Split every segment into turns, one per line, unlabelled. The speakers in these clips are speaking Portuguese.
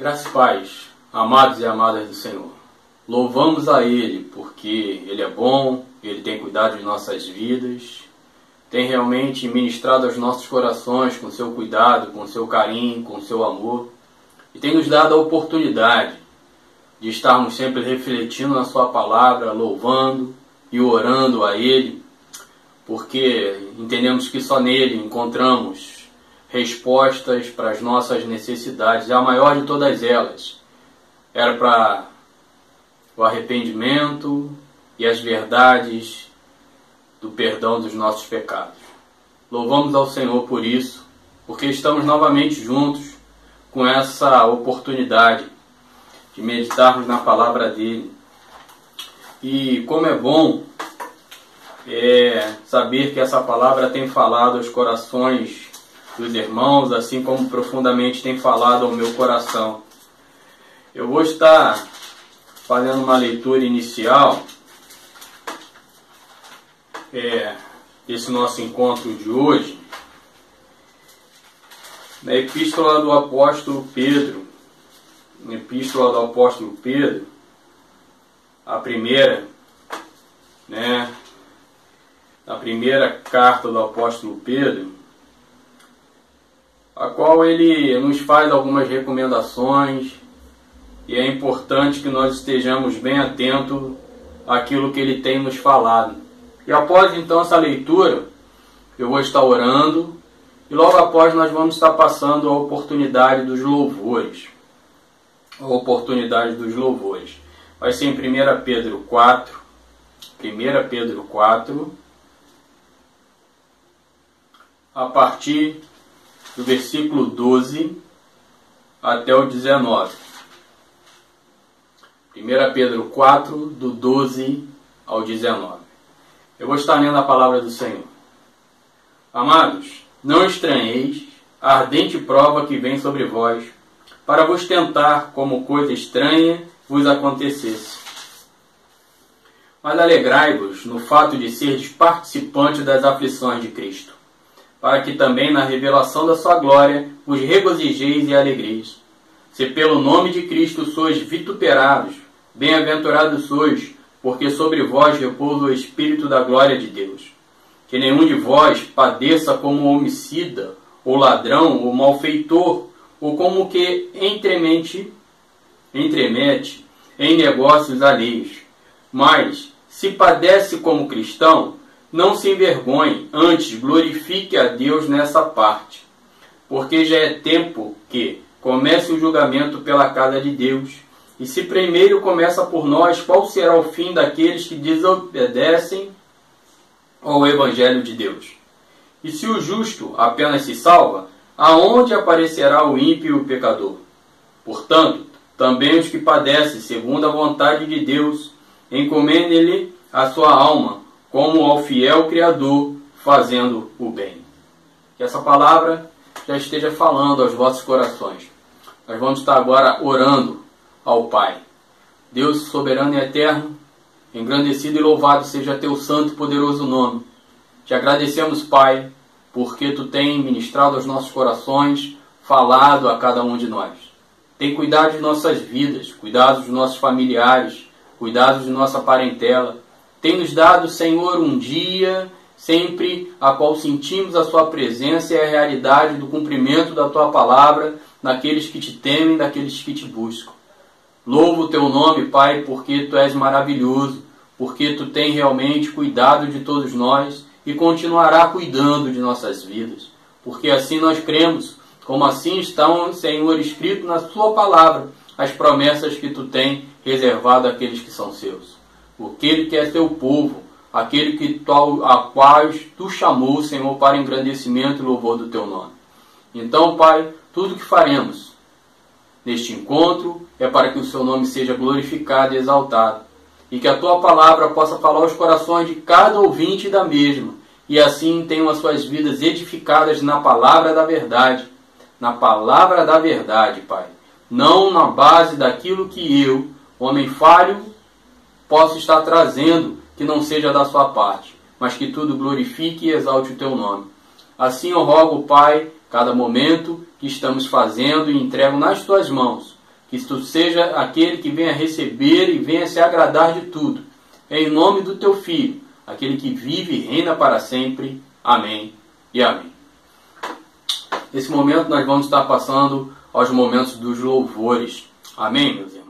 Graças e paz, amados e amadas do Senhor. Louvamos a Ele porque Ele é bom, Ele tem cuidado de nossas vidas, tem realmente ministrado aos nossos corações com seu cuidado, com seu carinho, com seu amor, e tem nos dado a oportunidade de estarmos sempre refletindo na sua palavra, louvando e orando a Ele, porque entendemos que só nele encontramos respostas para as nossas necessidades. A maior de todas elas era para o arrependimento e as verdades do perdão dos nossos pecados. Louvamos ao Senhor por isso, porque estamos novamente juntos com essa oportunidade de meditarmos na palavra dele. E como é bom saber que essa palavra tem falado aos corações dos irmãos, assim como profundamente tem falado ao meu coração. Eu vou estar fazendo uma leitura inicial desse nosso encontro de hoje, na Epístola do Apóstolo Pedro. Na Epístola do Apóstolo Pedro, a primeira, a primeira carta do Apóstolo Pedro, a qual ele nos faz algumas recomendações, e é importante que nós estejamos bem atentos àquilo que ele tem nos falado. E após então essa leitura, eu vou estar orando, e logo após nós vamos estar passando a oportunidade dos louvores. A oportunidade dos louvores. Vai ser em 1 Pedro 4, 1 Pedro 4, a partir do versículo 12 até o 19. 1 Pedro 4, do 12 ao 19. Eu vou estar lendo a palavra do Senhor. Amados, não estranheis a ardente prova que vem sobre vós, para vos tentar como coisa estranha vos acontecesse. Mas alegrai-vos no fato de seres participantes das aflições de Cristo, para que também na revelação da sua glória vos regozijeis e alegreis. Se pelo nome de Cristo sois vituperados, bem-aventurados sois, porque sobre vós repousa o Espírito da glória de Deus. Que nenhum de vós padeça como homicida, ou ladrão, ou malfeitor, ou como que entremete em negócios alheios. Mas, se padece como cristão, não se envergonhe, antes glorifique a Deus nessa parte. Porque já é tempo que comece o julgamento pela casa de Deus. E se primeiro começa por nós, qual será o fim daqueles que desobedecem ao Evangelho de Deus? E se o justo apenas se salva, aonde aparecerá o ímpio e o pecador? Portanto, também os que padecem segundo a vontade de Deus, encomendem-lhe a sua alma, como ao fiel Criador, fazendo o bem. Que essa palavra já esteja falando aos vossos corações. Nós vamos estar agora orando ao Pai. Deus soberano e eterno, engrandecido e louvado seja teu santo e poderoso nome. Te agradecemos, Pai, porque tu tem ministrado aos nossos corações, falado a cada um de nós. Tem cuidado de nossas vidas, cuidado dos nossos familiares, cuidado de nossa parentela. Tem nos dado, Senhor, um dia sempre a qual sentimos a sua presença e a realidade do cumprimento da tua palavra naqueles que te temem, daqueles que te buscam. Louvo o teu nome, Pai, porque tu és maravilhoso, porque tu tem realmente cuidado de todos nós e continuará cuidando de nossas vidas. Porque assim nós cremos, como assim estão, Senhor, escrito na sua palavra, as promessas que tu tem reservado àqueles que são seus. Aquele que é teu povo, aquele a quais tu chamou, Senhor, para engrandecimento e louvor do teu nome. Então, Pai, tudo que faremos neste encontro é para que o seu nome seja glorificado e exaltado, e que a tua palavra possa falar aos corações de cada ouvinte da mesma, e assim tenham as suas vidas edificadas na palavra da verdade, Pai, não na base daquilo que eu, homem falho, posso estar trazendo que não seja da sua parte, mas que tudo glorifique e exalte o teu nome. Assim eu rogo, Pai, cada momento que estamos fazendo e entrego nas tuas mãos, que tu seja aquele que venha receber e venha se agradar de tudo. É em nome do teu Filho, aquele que vive e reina para sempre. Amém e amém. Nesse momento nós vamos estar passando aos momentos dos louvores. Amém, meus irmãos?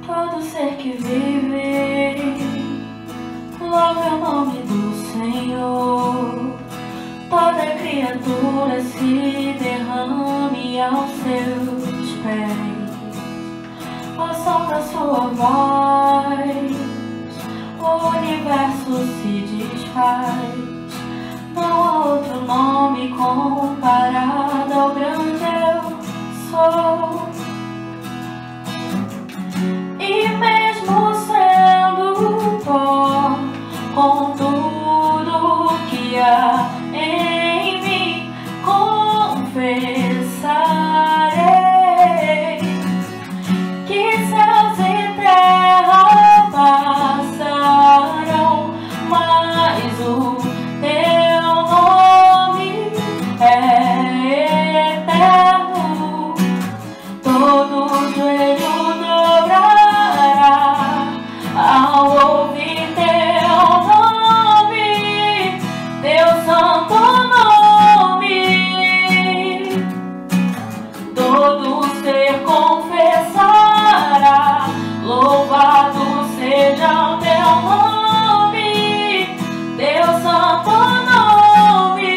Todo ser que vive, louve o nome do Senhor. Toda criatura se derrame aos seus pés. Ao som da sua voz, o universo se desfaz. Não há outro nome comparado ao grande eu sou. E mesmo sendo pó, com tudo que há em mim, confessarei que céus e terra passarão, mas o teu nome é eterno. Todo joelho ao ouvir teu nome, teu santo nome, todo ser confessará, louvado seja o teu nome, teu santo nome.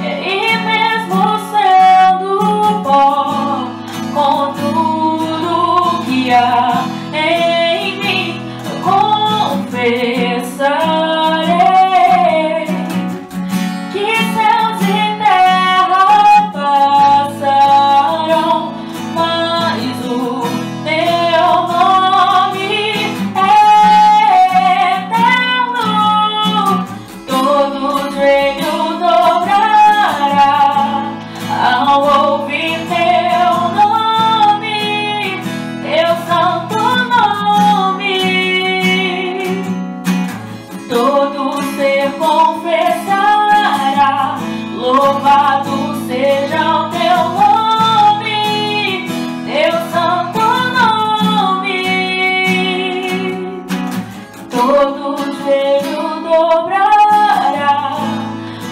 E mesmo sendo pó, com tudo que há em mim, confessarei que céus e terra passarão, mas o teu nome é eterno. Todo joelho dobrará ao ouvir teu nome, teu santo nome. Todo ser confessará, louvado seja o teu nome, teu santo nome. Todo joelho dobrará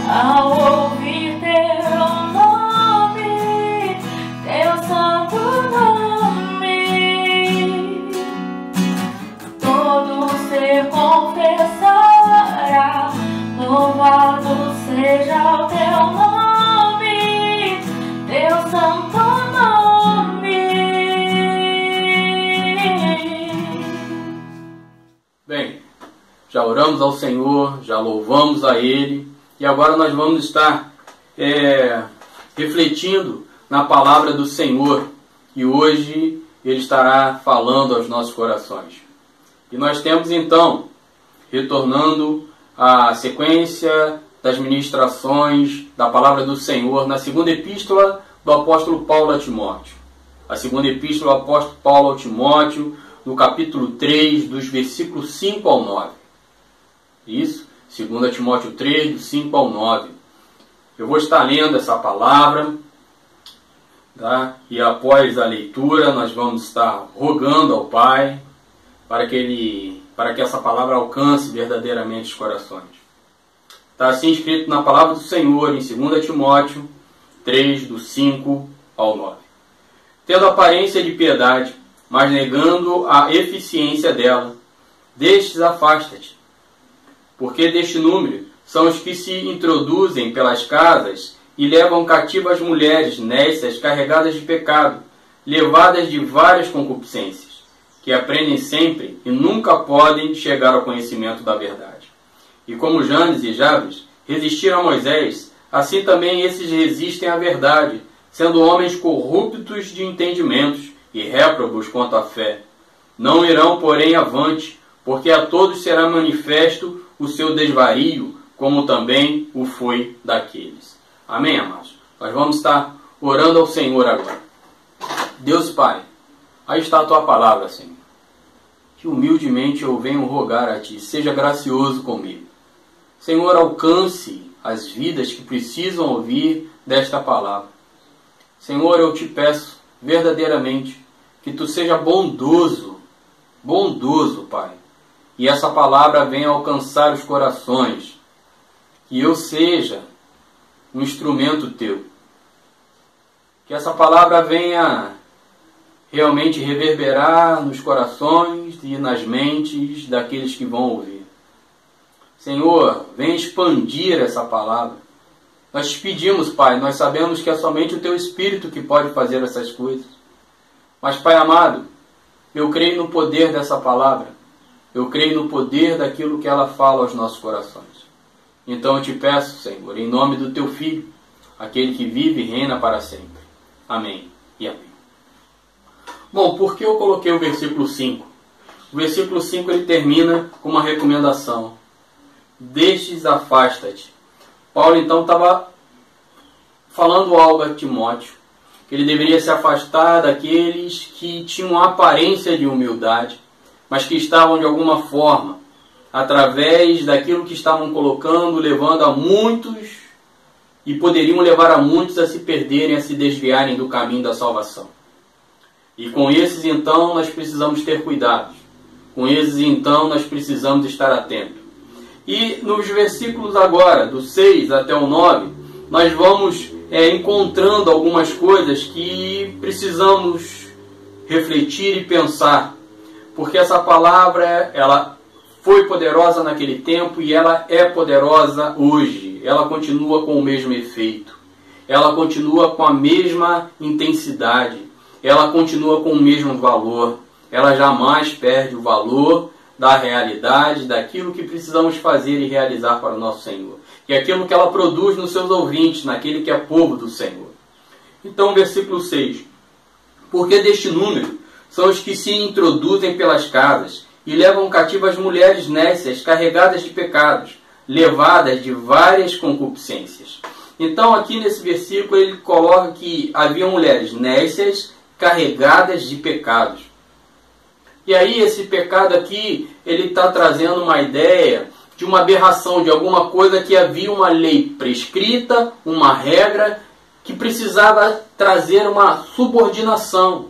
ao ouvir teu nome, teu santo nome. Todo ser confessará, louvado seja o teu nome, teu santo nome.
Bem, já oramos ao Senhor, já louvamos a Ele, e agora nós vamos estar refletindo na palavra do Senhor, e hoje Ele estará falando aos nossos corações. E nós temos então, retornando à sequência das ministrações da palavra do Senhor na segunda epístola do apóstolo Paulo a Timóteo. A segunda epístola do apóstolo Paulo a Timóteo, no capítulo 3, dos versículos 5 ao 9. Isso, 2 Timóteo 3, do 5 ao 9. Eu vou estar lendo essa palavra, tá? E após a leitura nós vamos estar rogando ao Pai para que essa palavra alcance verdadeiramente os corações. Está assim escrito na palavra do Senhor em 2 Timóteo 3, do 5 ao 9. Tendo aparência de piedade, mas negando a eficiência dela, destes afasta-te, porque deste número são os que se introduzem pelas casas e levam cativas as mulheres nécias carregadas de pecado, levadas de várias concupiscências, que aprendem sempre e nunca podem chegar ao conhecimento da verdade. E como Janes e Jabes resistiram a Moisés, assim também esses resistem à verdade, sendo homens corruptos de entendimentos e réprobos quanto à fé. Não irão, porém, avante, porque a todos será manifesto o seu desvario, como também o foi daqueles. Amém, amados? Nós vamos estar orando ao Senhor agora. Deus Pai, Aí está a tua palavra, Senhor. Que humildemente eu venho rogar a Ti, seja gracioso comigo. Senhor, alcance as vidas que precisam ouvir desta palavra. Senhor, eu te peço verdadeiramente que Tu seja bondoso, Pai. E essa palavra venha alcançar os corações. Que eu seja um instrumento Teu. Que essa palavra venha realmente reverberar nos corações e nas mentes daqueles que vão ouvir. Senhor, venha expandir essa palavra. Nós te pedimos, Pai, nós sabemos que é somente o Teu Espírito que pode fazer essas coisas. Mas, Pai amado, eu creio no poder dessa palavra. Eu creio no poder daquilo que ela fala aos nossos corações. Então eu te peço, Senhor, em nome do Teu Filho, aquele que vive e reina para sempre. Amém e amém. Bom, por que eu coloquei o versículo 5? O versículo 5 ele termina com uma recomendação. Destes afasta-te. Paulo então estava falando algo a Timóteo, que ele deveria se afastar daqueles que tinham aparência de humildade, mas que estavam de alguma forma, através daquilo que estavam colocando, levando a muitos, e poderiam levar a muitos a se perderem, a se desviarem do caminho da salvação. E com esses, então, nós precisamos ter cuidado. Com esses, então, nós precisamos estar atentos. E nos versículos agora, do 6 até o 9, nós vamos encontrando algumas coisas que precisamos refletir e pensar. Porque essa palavra, ela foi poderosa naquele tempo e ela é poderosa hoje. Ela continua com o mesmo efeito. Ela continua com a mesma intensidade. Ela continua com o mesmo valor. Ela jamais perde o valor da realidade, daquilo que precisamos fazer e realizar para o nosso Senhor. Que é aquilo que ela produz nos seus ouvintes, naquele que é povo do Senhor. Então, versículo 6. Porque deste número são os que se introduzem pelas casas e levam cativas mulheres nécias, carregadas de pecados, levadas de várias concupiscências. Então, aqui nesse versículo, ele coloca que havia mulheres nécias, carregadas de pecados. E aí esse pecado aqui, ele está trazendo uma ideia de uma aberração, de alguma coisa que havia uma lei prescrita, uma regra, que precisava trazer uma subordinação.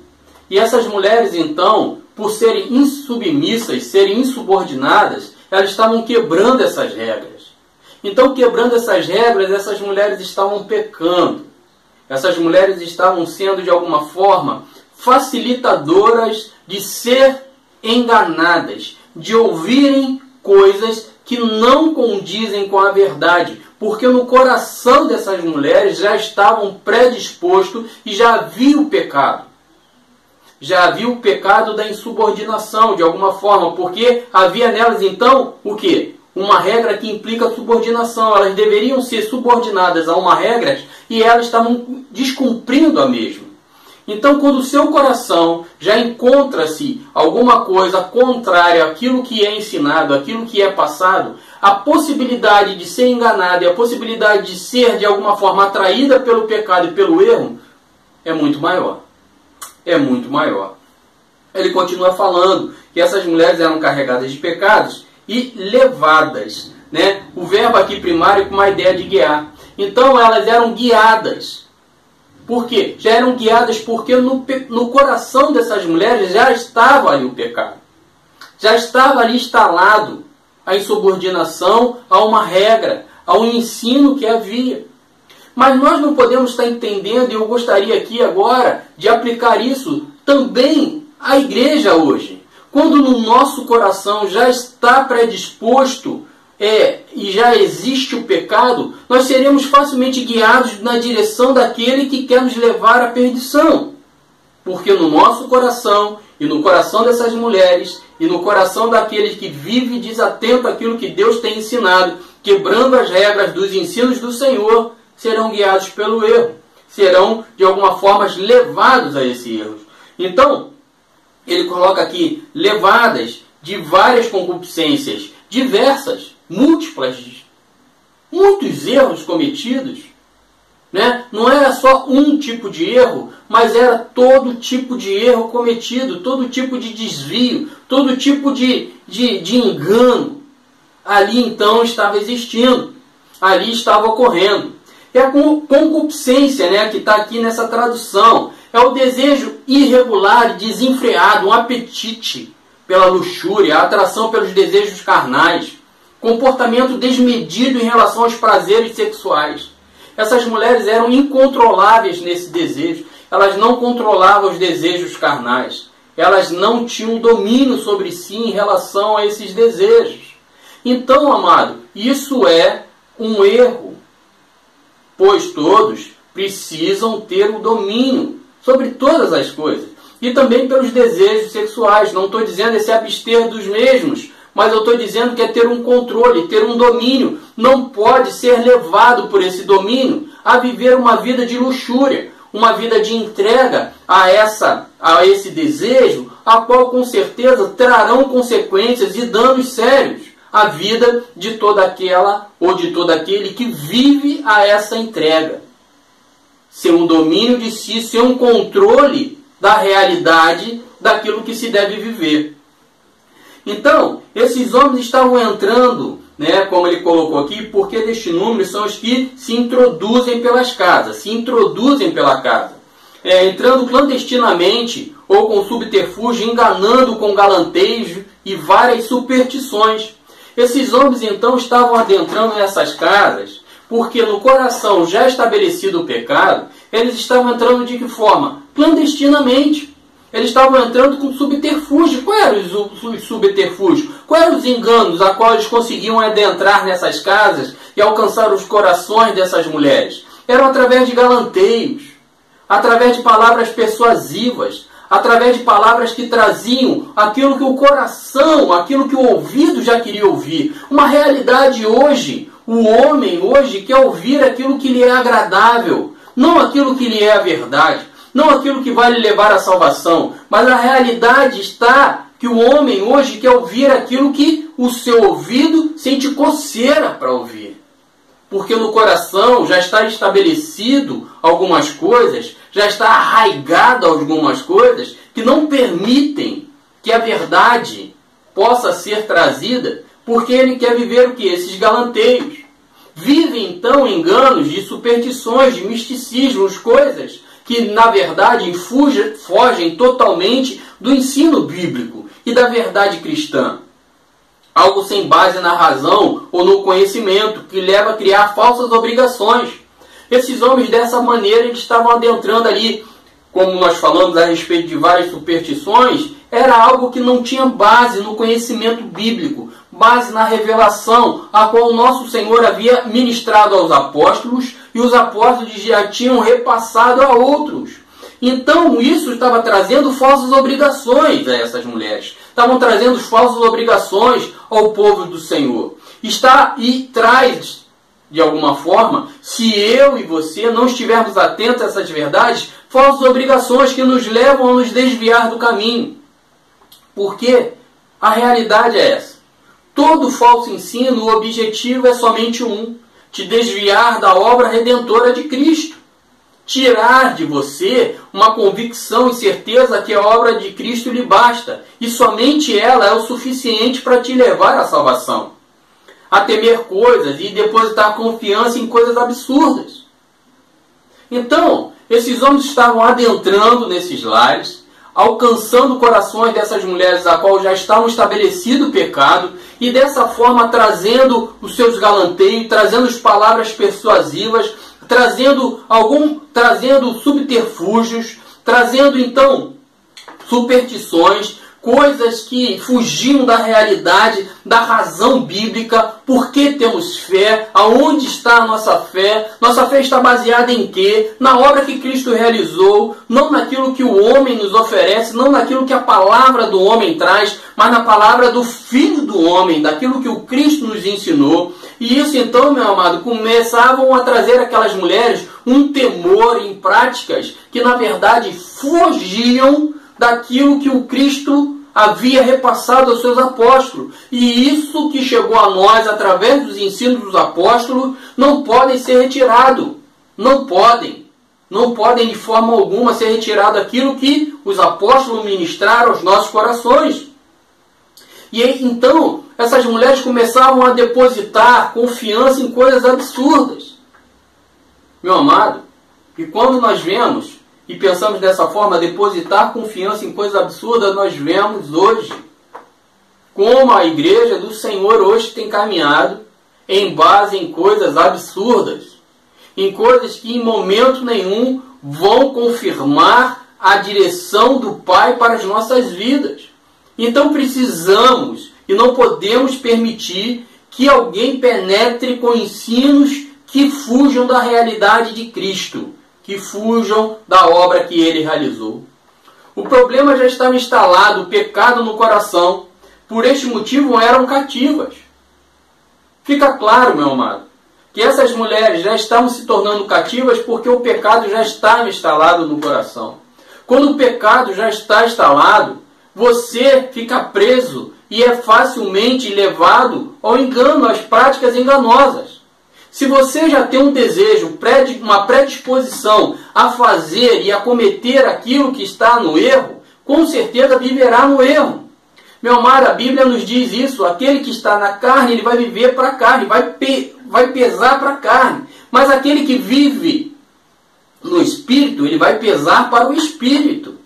E essas mulheres, então, por serem insubmissas, serem insubordinadas, elas estavam quebrando essas regras. Então, quebrando essas regras, essas mulheres estavam pecando. Essas mulheres estavam sendo, de alguma forma, facilitadoras de ser enganadas, de ouvirem coisas que não condizem com a verdade, porque no coração dessas mulheres já estavam predispostos e já havia o pecado. Já havia o pecado da insubordinação, de alguma forma, porque havia nelas, então, o quê? Uma regra que implica subordinação. Elas deveriam ser subordinadas a uma regra e elas estavam descumprindo a mesma. Então, quando o seu coração já encontra-se alguma coisa contrária àquilo que é ensinado, àquilo que é passado, a possibilidade de ser enganada e a possibilidade de ser, de alguma forma, atraída pelo pecado e pelo erro é muito maior. É muito maior. Ele continua falando que essas mulheres eram carregadas de pecados e levadas, né? O verbo aqui primário com uma ideia de guiar. Então elas eram guiadas. Por quê? Já eram guiadas porque no coração dessas mulheres já estava ali o pecado. Já estava ali instalado a insubordinação a uma regra, a um ensino que havia. Mas nós não podemos estar entendendo, e eu gostaria aqui agora de aplicar isso também à igreja hoje. Quando no nosso coração já está predisposto e já existe o pecado, nós seremos facilmente guiados na direção daquele que quer nos levar à perdição. Porque no nosso coração, e no coração dessas mulheres, e no coração daqueles que vivem desatento àquilo que Deus tem ensinado, quebrando as regras dos ensinos do Senhor, serão guiados pelo erro. Serão, de alguma forma, levados a esse erro. Então, ele coloca aqui, levadas de várias concupiscências, diversas, múltiplas, muitos erros cometidos. né? Não era só um tipo de erro, mas era todo tipo de erro cometido, todo tipo de desvio, todo tipo de engano. Ali então estava existindo, ali estava ocorrendo. É a concupiscência, né, que está aqui nessa tradução. É o desejo irregular e desenfreado, um apetite pela luxúria, a atração pelos desejos carnais, comportamento desmedido em relação aos prazeres sexuais. Essas mulheres eram incontroláveis nesse desejo. Elas não controlavam os desejos carnais. Elas não tinham domínio sobre si em relação a esses desejos. Então, amado, isso é um erro, pois todos precisam ter o domínio sobre todas as coisas. E também pelos desejos sexuais. Não estou dizendo é se abster dos mesmos, mas eu estou dizendo que é ter um controle, ter um domínio. Não pode ser levado por esse domínio a viver uma vida de luxúria, uma vida de entrega a esse desejo, a qual com certeza trarão consequências e danos sérios à vida de toda aquela ou de todo aquele que vive a essa entrega. Ser um domínio de si, ser um controle da realidade daquilo que se deve viver. Então, esses homens estavam entrando, né, como ele colocou aqui, porque deste número são os que se introduzem pelas casas, se introduzem pela casa, entrando clandestinamente ou com subterfúgio, enganando com galanteios e várias superstições. Esses homens então estavam adentrando nessas casas, porque no coração já estabelecido o pecado, eles estavam entrando de que forma? Clandestinamente. Eles estavam entrando com subterfúgio. Qual eram os subterfúgios? Quais eram os enganos a qual eles conseguiam adentrar nessas casas e alcançar os corações dessas mulheres? Eram através de galanteios, através de palavras persuasivas, através de palavras que traziam aquilo que o coração, aquilo que o ouvido já queria ouvir. Uma realidade hoje, o homem hoje quer ouvir aquilo que lhe é agradável, não aquilo que lhe é a verdade. Não aquilo que vai lhe levar à salvação, mas a realidade está que o homem hoje quer ouvir aquilo que o seu ouvido sente coceira para ouvir. Porque no coração já está estabelecido algumas coisas, já está arraigado algumas coisas que não permitem que a verdade possa ser trazida, porque ele quer viver o que? Esses galanteios. Vive então enganos de superstições, de misticismos, coisas que, na verdade, fogem totalmente do ensino bíblico e da verdade cristã. Algo sem base na razão ou no conhecimento, que leva a criar falsas obrigações. Esses homens, dessa maneira, eles estavam adentrando ali, como nós falamos a respeito de várias superstições, era algo que não tinha base no conhecimento bíblico, base na revelação, a qual o nosso Senhor havia ministrado aos apóstolos, e os apóstolos já tinham repassado a outros. Então isso estava trazendo falsas obrigações a essas mulheres. Estavam trazendo falsas obrigações ao povo do Senhor. E traz, de alguma forma, se eu e você não estivermos atentos a essas verdades, falsas obrigações que nos levam a nos desviar do caminho. Porque a realidade é essa. Todo falso ensino, o objetivo é somente um: te desviar da obra redentora de Cristo. Tirar de você uma convicção e certeza que a obra de Cristo lhe basta. E somente ela é o suficiente para te levar à salvação. A temer coisas e depositar confiança em coisas absurdas. Então, esses homens estavam adentrando nesses lares, alcançando corações dessas mulheres a qual já estavam estabelecido o pecado, e dessa forma trazendo os seus galanteios, trazendo as palavras persuasivas, trazendo subterfúgios, trazendo então superstições, coisas que fugiam da realidade, da razão bíblica. Por que temos fé? Aonde está a nossa fé? Nossa fé está baseada em quê? Na obra que Cristo realizou, não naquilo que o homem nos oferece, não naquilo que a palavra do homem traz, mas na palavra do Filho do homem, daquilo que o Cristo nos ensinou. E isso então, meu amado, começavam a trazer aquelas mulheres um temor em práticas que na verdade fugiam daquilo que o Cristo havia repassado aos seus apóstolos. E isso que chegou a nós através dos ensinos dos apóstolos não pode ser retirado. Não podem de forma alguma ser retirado aquilo que os apóstolos ministraram aos nossos corações. E aí, então, essas mulheres começavam a depositar confiança em coisas absurdas. Meu amado, e quando nós vemos e pensamos dessa forma, depositar confiança em coisas absurdas, nós vemos hoje como a igreja do Senhor hoje tem caminhado em base em coisas absurdas, em coisas que em momento nenhum vão confirmar a direção do Pai para as nossas vidas. Então precisamos e não podemos permitir que alguém penetre com ensinos que fujam da realidade de Cristo, que fujam da obra que Ele realizou. O problema já estava instalado, o pecado no coração. Por este motivo eram cativas. Fica claro, meu amado, que essas mulheres já estavam se tornando cativas porque o pecado já estava instalado no coração. Quando o pecado já está instalado, você fica preso e é facilmente levado ao engano, às práticas enganosas. Se você já tem um desejo, uma predisposição a fazer e a cometer aquilo que está no erro, com certeza viverá no erro. Meu amado, a Bíblia nos diz isso. Aquele que está na carne, ele vai viver para a carne, vai pesar para a carne. Mas aquele que vive no Espírito, ele vai pesar para o Espírito.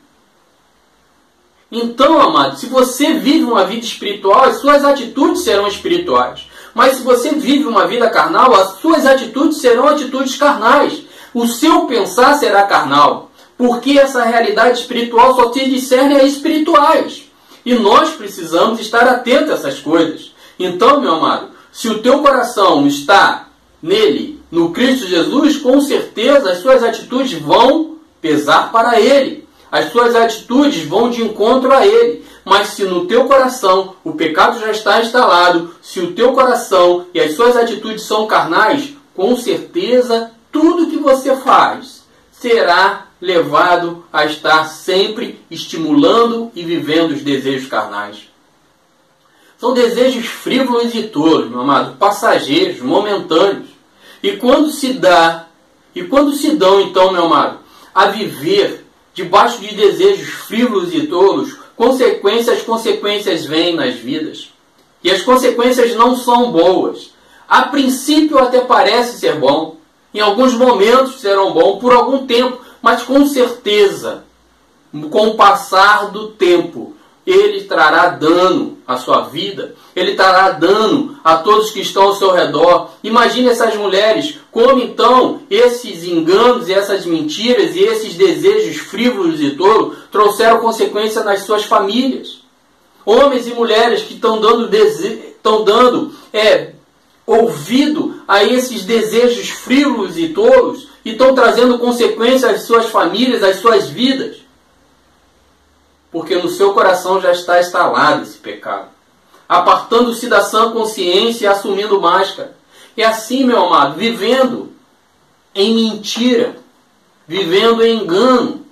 Então, amado, se você vive uma vida espiritual, as suas atitudes serão espirituais. Mas se você vive uma vida carnal, as suas atitudes serão atitudes carnais. O seu pensar será carnal. Porque essa realidade espiritual só se discerne a espirituais. E nós precisamos estar atentos a essas coisas. Então, meu amado, se o teu coração está nele, no Cristo Jesus, com certeza as suas atitudes vão pesar para Ele. As suas atitudes vão de encontro a Ele. Mas se no teu coração o pecado já está instalado, se o teu coração e as suas atitudes são carnais, com certeza tudo que você faz será levado a estar sempre estimulando e vivendo os desejos carnais. São desejos frívolos e tolos, meu amado, passageiros, momentâneos. E quando se dão, então, meu amado, a viver debaixo de desejos frívolos e tolos, as consequências vêm nas vidas. E as consequências não são boas. A princípio até parece ser bom. Em alguns momentos serão bons, por algum tempo. Mas com certeza, com o passar do tempo, ele trará dano à sua vida. Ele trará dano a todos que estão ao seu redor. Imagine essas mulheres, como então esses enganos, e essas mentiras e esses desejos frívolos e tolos trouxeram consequência nas suas famílias. Homens e mulheres que estão dando ouvido a esses desejos frívolos e tolos e estão trazendo consequências às suas famílias, às suas vidas. Porque no seu coração já está instalado esse pecado. Apartando-se da sã consciência e assumindo máscara. E assim, meu amado, vivendo em mentira, vivendo em engano,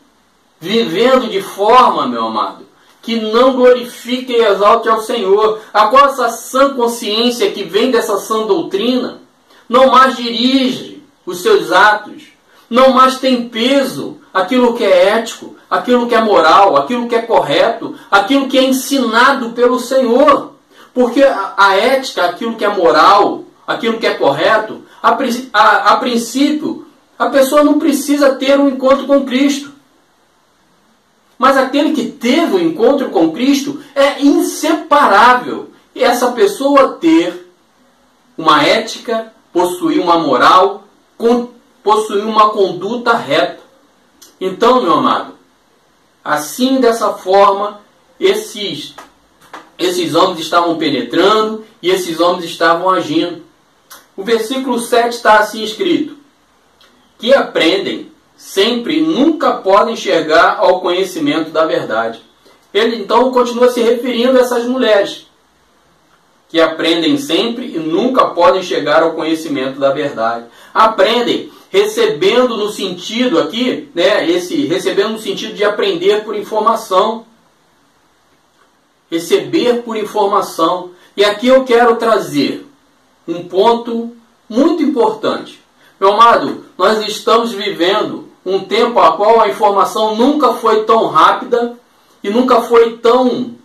vivendo de forma, meu amado, que não glorifique e exalte ao Senhor. A qual essa sã consciência que vem dessa sã doutrina não mais dirige os seus atos, não mais tem peso aquilo que é ético, aquilo que é moral, aquilo que é correto, aquilo que é ensinado pelo Senhor. Porque a ética, aquilo que é moral, aquilo que é correto, a princípio, a pessoa não precisa ter um encontro com Cristo. Mas aquele que teve um encontro com Cristo é inseparável. E essa pessoa ter uma ética, possuir uma moral, possuir uma conduta reta. Então, meu amado, assim, dessa forma, esses homens estavam penetrando e esses homens estavam agindo. O versículo 7 está assim escrito: que aprendem sempre e nunca podem chegar ao conhecimento da verdade. Ele então continua se referindo a essas mulheres que aprendem sempre e nunca podem chegar ao conhecimento da verdade. Aprendem recebendo no sentido aqui, recebendo no sentido de aprender por informação. Receber por informação. E aqui eu quero trazer um ponto muito importante. Meu amado, nós estamos vivendo um tempo a qual a informação nunca foi tão rápida e nunca foi tão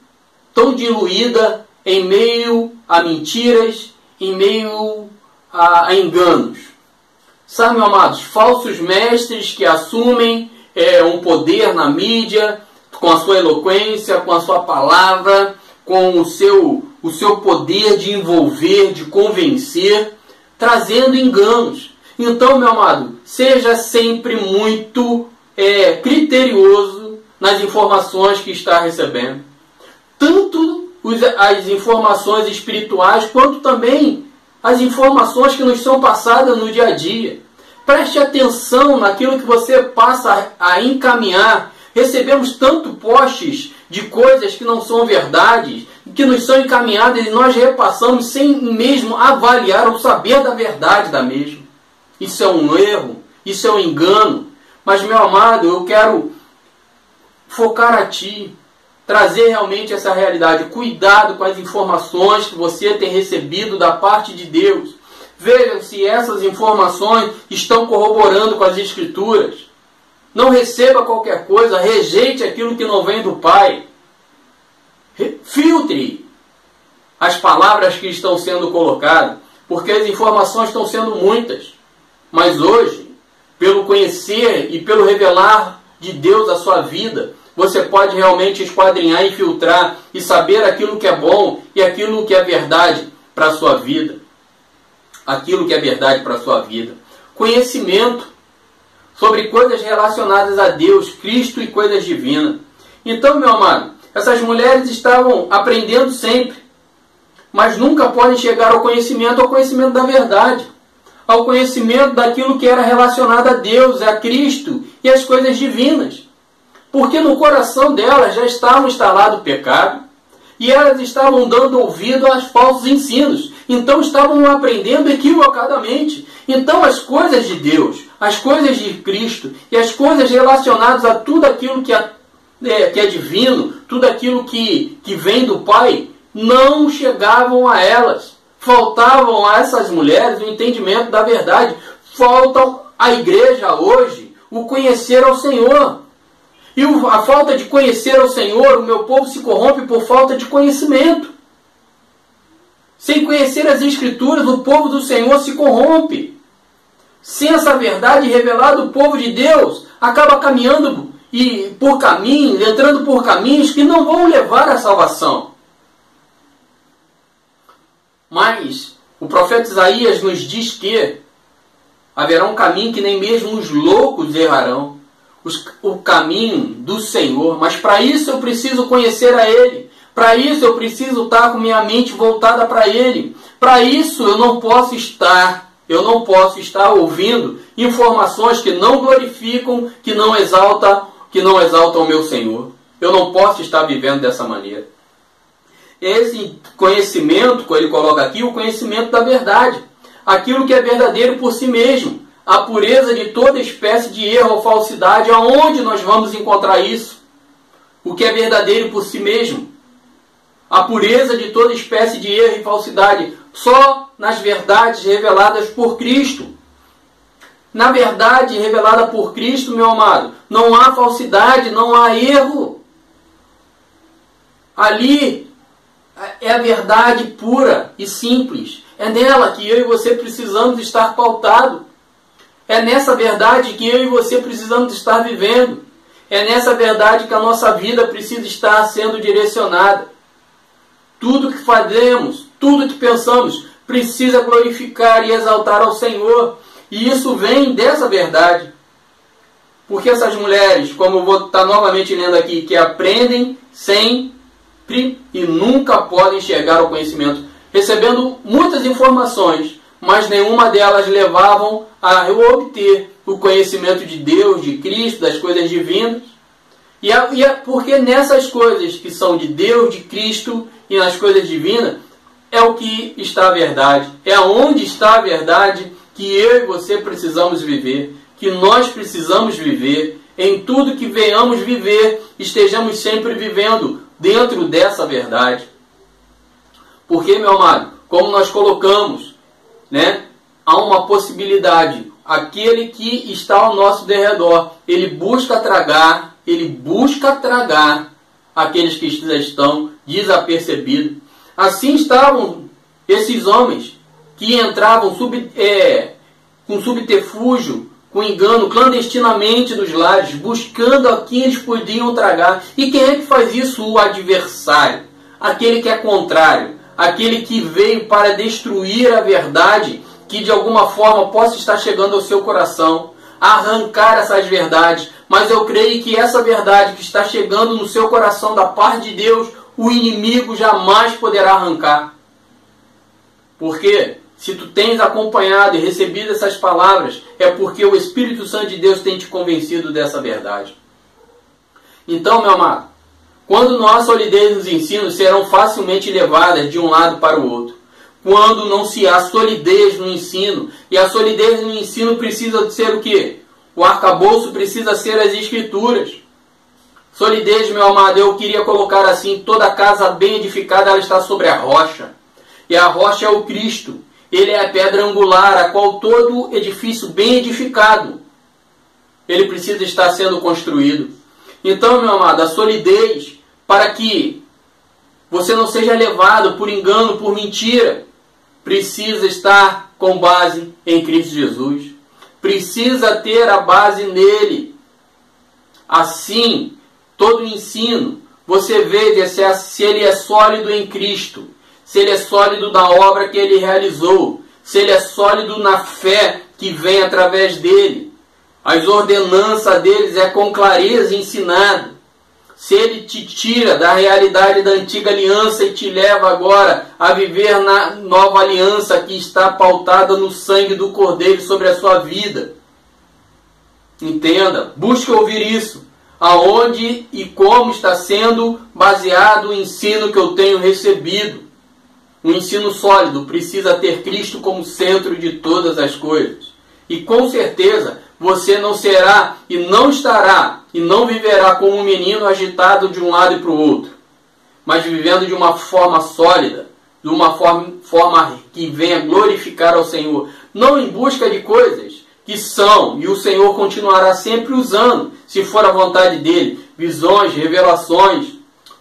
diluída em meio a mentiras, em meio a enganos. Sabe, meus amados, falsos mestres que assumem um poder na mídia, com a sua eloquência, com a sua palavra, com o seu poder de envolver, de convencer, trazendo enganos. Então, meu amado, seja sempre muito criterioso nas informações que está recebendo. Tanto as informações espirituais, quanto também as informações que nos são passadas no dia a dia. Preste atenção naquilo que você passa a encaminhar. Recebemos tanto postes de coisas que não são verdades, que nos são encaminhadas e nós repassamos sem mesmo avaliar ou saber da verdade da mesma. Isso é um erro, isso é um engano. Mas, meu amado, eu quero focar a ti, trazer realmente essa realidade. Cuidado com as informações que você tem recebido da parte de Deus. Veja se essas informações estão corroborando com as Escrituras. Não receba qualquer coisa, rejeite aquilo que não vem do Pai. Filtre as palavras que estão sendo colocadas, porque as informações estão sendo muitas. Mas hoje, pelo conhecer e pelo revelar de Deus a sua vida, você pode realmente esquadrinhar e filtrar e saber aquilo que é bom e aquilo que é verdade para a sua vida. Aquilo que é verdade para a sua vida. Conhecimento sobre coisas relacionadas a Deus, Cristo e coisas divinas. Então, meu amado, essas mulheres estavam aprendendo sempre, mas nunca podem chegar ao conhecimento da verdade, ao conhecimento daquilo que era relacionado a Deus, a Cristo e as coisas divinas. Porque no coração delas já estava instalado o pecado e elas estavam dando ouvido aos falsos ensinos. Então estavam aprendendo equivocadamente. Então as coisas de Deus, as coisas de Cristo e as coisas relacionadas a tudo aquilo que é divino, tudo aquilo que vem do Pai, não chegavam a elas. Faltavam a essas mulheres o entendimento da verdade. Falta à igreja hoje o conhecer ao Senhor. E a falta de conhecer ao Senhor, o meu povo se corrompe por falta de conhecimento. Sem conhecer as Escrituras, o povo do Senhor se corrompe. Sem essa verdade revelada, o povo de Deus acaba caminhando entrando por caminhos que não vão levar à salvação. Mas o profeta Isaías nos diz que haverá um caminho que nem mesmo os loucos errarão. O caminho do Senhor. Mas para isso eu preciso conhecer a Ele. Para isso eu preciso estar com minha mente voltada para Ele. Para isso eu não posso estar ouvindo informações que não glorificam, que não exaltam o meu Senhor. Eu não posso estar vivendo dessa maneira. Esse conhecimento, que ele coloca aqui, o conhecimento da verdade. Aquilo que é verdadeiro por si mesmo. A pureza de toda espécie de erro ou falsidade. Aonde nós vamos encontrar isso? O que é verdadeiro por si mesmo. A pureza de toda espécie de erro e falsidade. Só nas verdades reveladas por Cristo. Na verdade revelada por Cristo, meu amado, não há falsidade, não há erro. Ali é a verdade pura e simples. É nela que eu e você precisamos estar pautados. É nessa verdade que eu e você precisamos estar vivendo. É nessa verdade que a nossa vida precisa estar sendo direcionada. Tudo que fazemos, tudo que pensamos, precisa glorificar e exaltar ao Senhor. E isso vem dessa verdade. Porque essas mulheres, como eu vou estar novamente lendo aqui, que aprendem sempre e nunca podem chegar ao conhecimento, recebendo muitas informações, mas nenhuma delas levavam a obter o conhecimento de Deus, de Cristo, das coisas divinas. Porque nessas coisas que são de Deus, de Cristo e nas coisas divinas, é o que está a verdade. É onde está a verdade que eu e você precisamos viver, que nós precisamos viver. Em tudo que venhamos viver, estejamos sempre vivendo dentro dessa verdade. Porque, meu amado, como nós colocamos, há uma possibilidade. aquele que está ao nosso derredor. Ele busca tragar aqueles que estão desapercebidos. Assim estavam esses homens que entravam com subterfúgio, com engano, clandestinamente nos lares, buscando a quem eles podiam tragar. E quem é que faz isso? O adversário, aquele que é contrário, aquele que veio para destruir a verdade que de alguma forma possa estar chegando ao seu coração, arrancar essas verdades. Mas eu creio que essa verdade que está chegando no seu coração da parte de Deus, o inimigo jamais poderá arrancar. Porque se tu tens acompanhado e recebido essas palavras, é porque o Espírito Santo de Deus tem te convencido dessa verdade. Então, meu amado, quando nossa solidez nos ensinos serão facilmente levadas de um lado para o outro. Quando não se há solidez no ensino, e a solidez no ensino precisa ser o quê? O arcabouço precisa ser as Escrituras. Solidez, meu amado, eu queria colocar assim: toda casa bem edificada, ela está sobre a rocha. E a rocha é o Cristo. Ele é a pedra angular, a qual todo edifício bem edificado, ele precisa estar sendo construído. Então, meu amado, a solidez, para que você não seja levado por engano, por mentira, precisa estar com base em Cristo Jesus. Precisa ter a base nele. Assim, todo ensino, você vê se ele é sólido em Cristo, se ele é sólido na obra que ele realizou, se ele é sólido na fé que vem através dele. As ordenanças deles é com clareza ensinado. Se ele te tira da realidade da antiga aliança e te leva agora a viver na nova aliança que está pautada no sangue do Cordeiro sobre a sua vida. Entenda, busque ouvir isso. Aonde e como está sendo baseado o ensino que eu tenho recebido. Um ensino sólido precisa ter Cristo como centro de todas as coisas. E com certeza você não será e não estará e não viverá como um menino agitado de um lado e para o outro, mas vivendo de uma forma sólida, de uma forma que venha glorificar ao Senhor, não em busca de coisas que são, e o Senhor continuará sempre usando, se for a vontade dele, visões, revelações.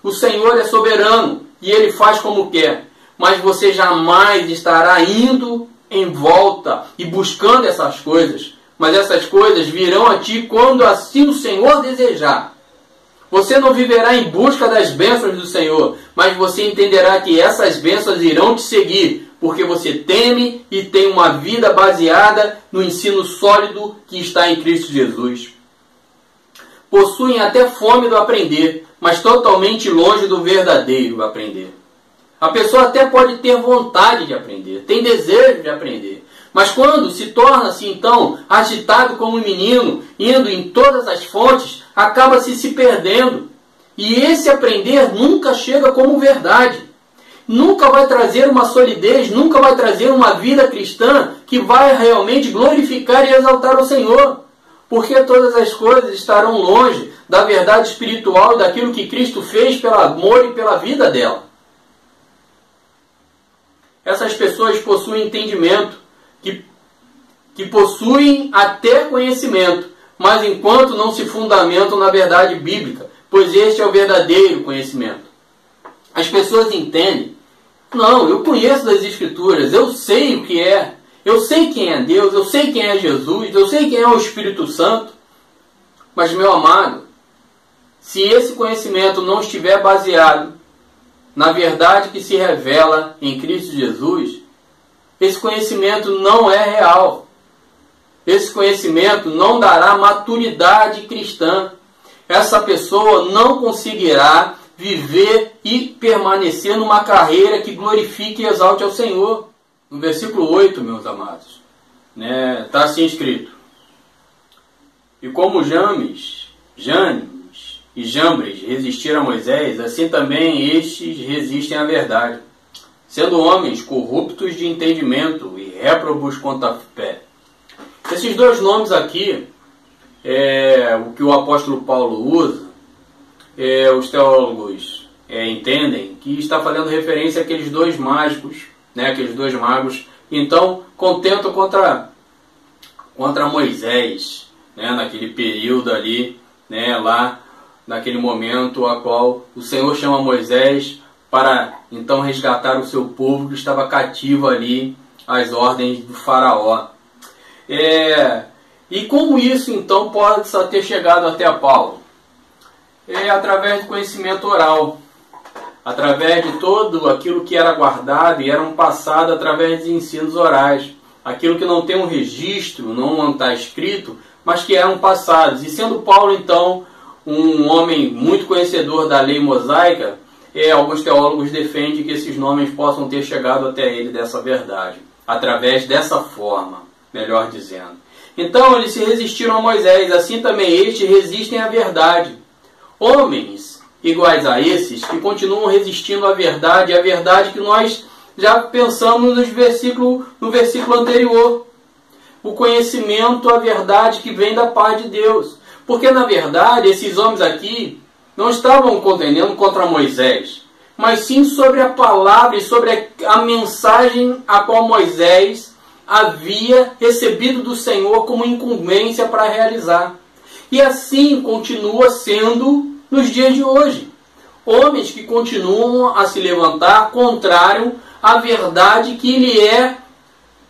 O Senhor é soberano e ele faz como quer, mas você jamais estará indo em volta e buscando essas coisas. Mas essas coisas virão a ti quando assim o Senhor desejar. Você não viverá em busca das bênçãos do Senhor, mas você entenderá que essas bênçãos irão te seguir, porque você teme e tem uma vida baseada no ensino sólido que está em Cristo Jesus. Possuem até fome do aprender, mas totalmente longe do verdadeiro aprender. A pessoa até pode ter vontade de aprender, tem desejo de aprender, mas quando se torna-se então agitado como um menino, indo em todas as fontes, acaba se perdendo. E esse aprender nunca chega como verdade. Nunca vai trazer uma solidez, nunca vai trazer uma vida cristã que vai realmente glorificar e exaltar o Senhor. Porque todas as coisas estarão longe da verdade espiritual e daquilo que Cristo fez pelo amor e pela vida dela. Essas pessoas possuem entendimento, que possuem até conhecimento, mas enquanto não se fundamentam na verdade bíblica, pois este é o verdadeiro conhecimento. As pessoas entendem: não, eu conheço das Escrituras, eu sei o que é, eu sei quem é Deus, eu sei quem é Jesus, eu sei quem é o Espírito Santo. Mas, meu amado, se esse conhecimento não estiver baseado na verdade que se revela em Cristo Jesus, esse conhecimento não é real. Esse conhecimento não dará maturidade cristã. Essa pessoa não conseguirá viver e permanecer numa carreira que glorifique e exalte ao Senhor. No versículo 8, meus amados, está assim escrito: e como Janes e Jambres resistiram a Moisés, assim também estes resistem à verdade, sendo homens corruptos de entendimento e réprobos quanto à fé. Esses dois nomes aqui, o que o apóstolo Paulo usa, os teólogos entendem que está fazendo referência àqueles dois mágicos, aqueles dois magos. Então, contentam contra Moisés, né, naquele período ali, né, lá naquele momento a qual o Senhor chama Moisés para então resgatar o seu povo que estava cativo ali às ordens do faraó. E como isso então pode ter chegado até a Paulo? Através do conhecimento oral, através de todo aquilo que era guardado e era passado através de ensinos orais, aquilo que não tem um registro, não está escrito, mas que eram passados. E sendo Paulo então um homem muito conhecedor da lei mosaica, alguns teólogos defendem que esses nomes possam ter chegado até ele dessa verdade, através dessa forma, melhor dizendo. Então eles se resistiram a Moisés, assim também estes resistem à verdade. Homens iguais a esses que continuam resistindo à verdade, a verdade que nós já pensamos no versículo anterior. O conhecimento, a verdade que vem da paz de Deus. Porque na verdade esses homens aqui não estavam contendendo contra Moisés, mas sim sobre a palavra e sobre a mensagem a qual Moisés havia recebido do Senhor como incumbência para realizar. E assim continua sendo nos dias de hoje. Homens que continuam a se levantar contrário à verdade que lhe é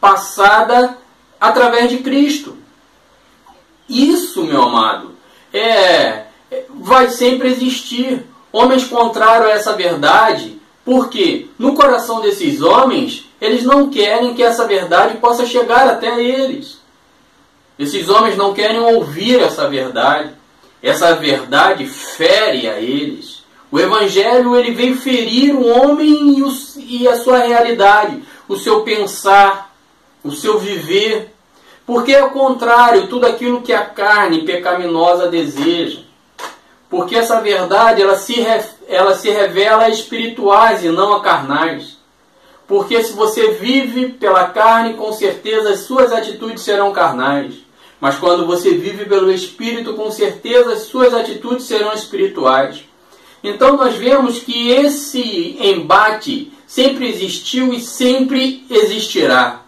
passada através de Cristo. Isso, meu amado, vai sempre existir. Homens contrários a essa verdade, porque no coração desses homens, eles não querem que essa verdade possa chegar até eles. Esses homens não querem ouvir essa verdade. Essa verdade fere a eles. O Evangelho ele vem ferir o homem e a sua realidade, o seu pensar, o seu viver. Porque é o contrário, tudo aquilo que a carne pecaminosa deseja. Porque essa verdade ela se revela a espirituais e não a carnais. Porque se você vive pela carne, com certeza as suas atitudes serão carnais. Mas quando você vive pelo Espírito, com certeza as suas atitudes serão espirituais. Então nós vemos que esse embate sempre existiu e sempre existirá.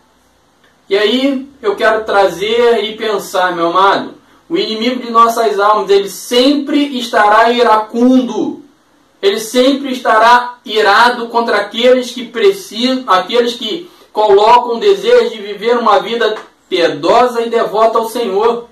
E aí eu quero trazer e pensar, meu amado, o inimigo de nossas almas, ele sempre estará iracundo. Ele sempre estará irado contra aqueles que precisam, aqueles que colocam o desejo de viver uma vida piedosa e devota ao Senhor.